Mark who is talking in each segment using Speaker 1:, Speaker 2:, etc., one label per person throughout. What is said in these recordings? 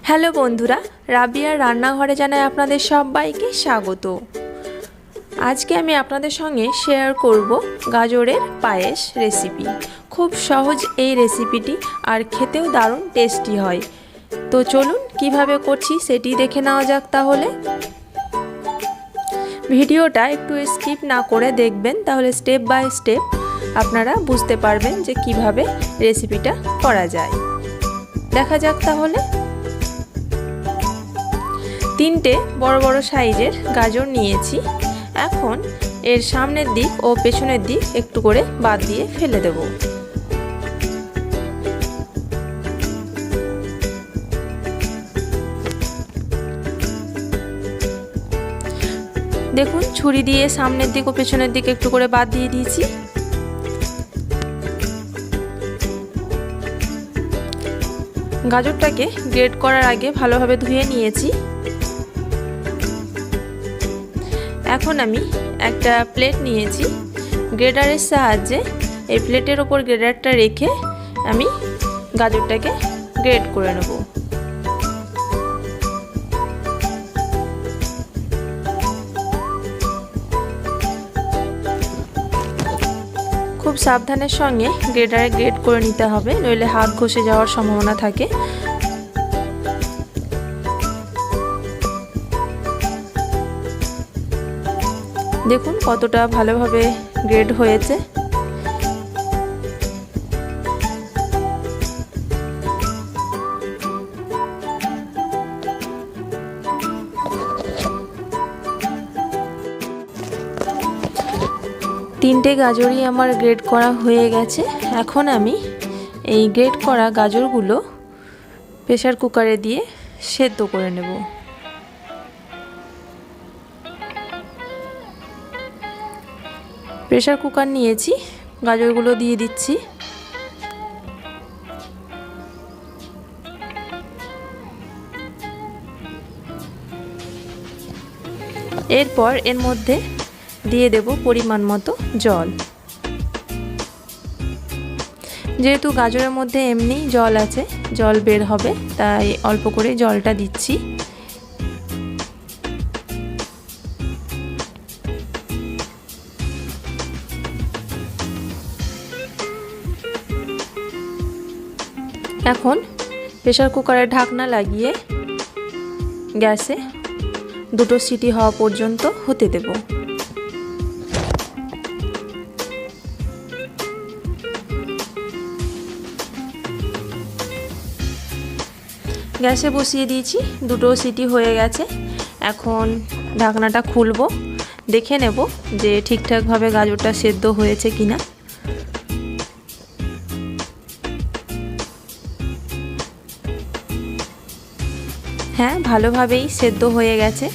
Speaker 1: Hello বন্ধুরা, রাবিয়ার রান্নাঘরে জানাই আপনাদের সবাইকে স্বাগত। আজকে আমি আপনাদের সঙ্গে শেয়ার করব গাজরের পায়েস রেসিপি। খুব সহজ এই রেসিপিটি, আর খেতেও দারুণ টেস্টি হয়। তো চলুন কিভাবে করছি সেটি দেখে নেওয়া যাক। তাহলে ভিডিওটা একটু স্কিপ না করে দেখবেন, তাহলে স্টেপ বাই স্টেপ আপনারা বুঝতে পারবেন যে কিভাবে রেসিপিটা করা যায়। দেখা যাক তাহলে। তিনটে বড় বড় সাইজের গাজর নিয়েছি। এখন এর সামনের দিক ও পেছনের দিক একটু করে বাদ দিয়ে ফেলে দেব। দেখুন, ছুরি দিয়ে সামনের দিক ও পেছনের দিক একটু করে বাদ দিয়ে দিয়েছি। গাজরটাকে গ্রেট করার আগে ভালোভাবে ধুয়ে নিয়েছি। এখন আমি একটা প্লেট নিয়েছি। গ্রেটারের সাহায্যে এই প্লেটের ওপর গ্রেটারটা রেখে আমি গাজরটাকে গ্রেট করে নেব। খুব সাবধানের সঙ্গে গ্রেটারে গ্রেট করে নিতে হবে, নইলে হাত ঘষে যাওয়ার সম্ভাবনা থাকে। দেখুন কতটা ভালোভাবে গ্রেড হয়েছে। তিনটে গাজরই আমার গ্রেড করা হয়ে গেছে। এখন আমি এই গ্রেড করা গাজরগুলো প্রেসার কুকারে দিয়ে সেদ্ধ করে নেব। প্রেসার কুকার নিয়েছি, গাজরগুলো দিয়ে দিচ্ছি। এরপর এর মধ্যে দিয়ে দেব পরিমাণ মতো জল। যেহেতু গাজরের মধ্যে এমনি জল আছে, জল বের হবে, তাই অল্প করে জলটা দিচ্ছি। এখন প্রেসার কুকারের ঢাকনা লাগিয়ে গ্যাসে দুটো সিটি হওয়া পর্যন্ত হতে দেব। গ্যাসে বসিয়ে দিয়েছি, দুটো সিটি হয়ে গেছে। এখন ঢাকনাটা খুলবো, দেখে নেব যে ঠিকঠাকভাবে গাজরটা সেদ্ধ হয়েছে কিনা। হ্যাঁ, ভালোভাবেই সেদ্ধ হয়ে গেছে।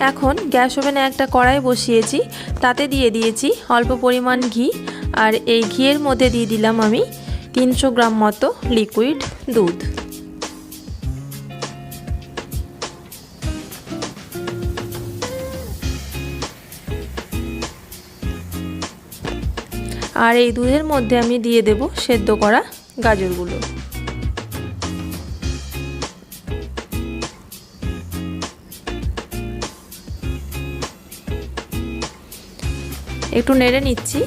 Speaker 1: এখন গ্যাস ওভেনে একটা কড়াই বসিয়েছি, তাতে দিয়ে দিয়েছি অল্প পরিমাণ ঘি, আর এই ঘিয়ের মধ্যে দিয়ে দিলাম আমি 300 গ্রাম মতো লিকুইড দুধ। আর এই দুধের মধ্যে আমি দিয়ে দেব সেদ্ধ করা গাজরগুলো। একটু নেড়ে নিচ্ছি।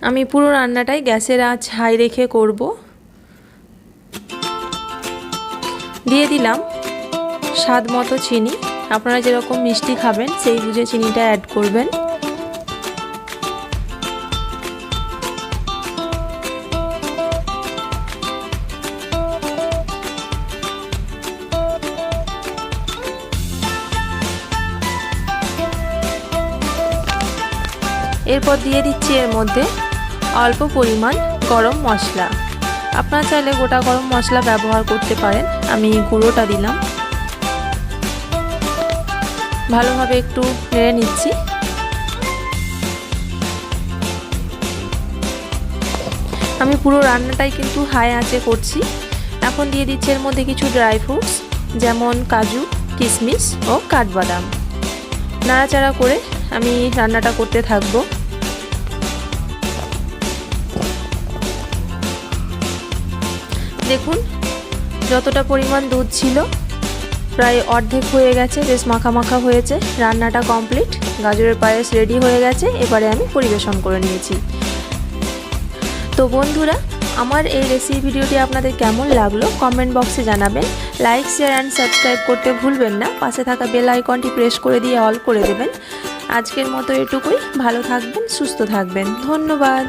Speaker 1: আমি পুরো রান্নাটাই গ্যাসের আঁচ হাই রেখে করব। দিয়ে দিলাম স্বাদ মতো চিনি। আপনারা যেরকম মিষ্টি খাবেন সেই বুঝে চিনিটা অ্যাড করবেন। এরপর দিয়ে দিচ্ছি এর মধ্যে অল্প পরিমাণ গরম মশলা। আপনারা চাইলে গোটা গরম মশলা ব্যবহার করতে পারেন, আমি গুঁড়োটা দিলাম। ভালোভাবে একটু নেড়ে নিচ্ছি। আমি পুরো রান্নাটাই কিন্তু হাই আঁচে করছি। এখন দিয়ে দিচ্ছি এর মধ্যে কিছু ড্রাই ফ্রুটস, যেমন কাজু, কিশমিশ ও কাঠবাদাম। নাড়াচাড়া করে আমি রান্নাটা করতে থাকবো। দেখুন যতটা পরিমাণ দুধ ছিল প্রায় অর্ধেক হয়ে গেছে, বেশ মাখা মাখা হয়েছে। রান্নাটা কমপ্লিট, গাজরের পায়েস রেডি হয়ে গেছে। এবারে আমি পরিবেশন করে নিয়েছি। তো বন্ধুরা, আমার এই রেসিপি ভিডিওটি আপনাদের কেমন লাগলো কমেন্ট বক্সে জানাবেন। লাইক, শেয়ার অ্যান্ড সাবস্ক্রাইব করতে ভুলবেন না। পাশে থাকা বেল আইকনটি প্রেস করে দিয়ে অল করে দেবেন। আজকের মতো এটুকুই। ভালো থাকবেন, সুস্থ থাকবেন। ধন্যবাদ।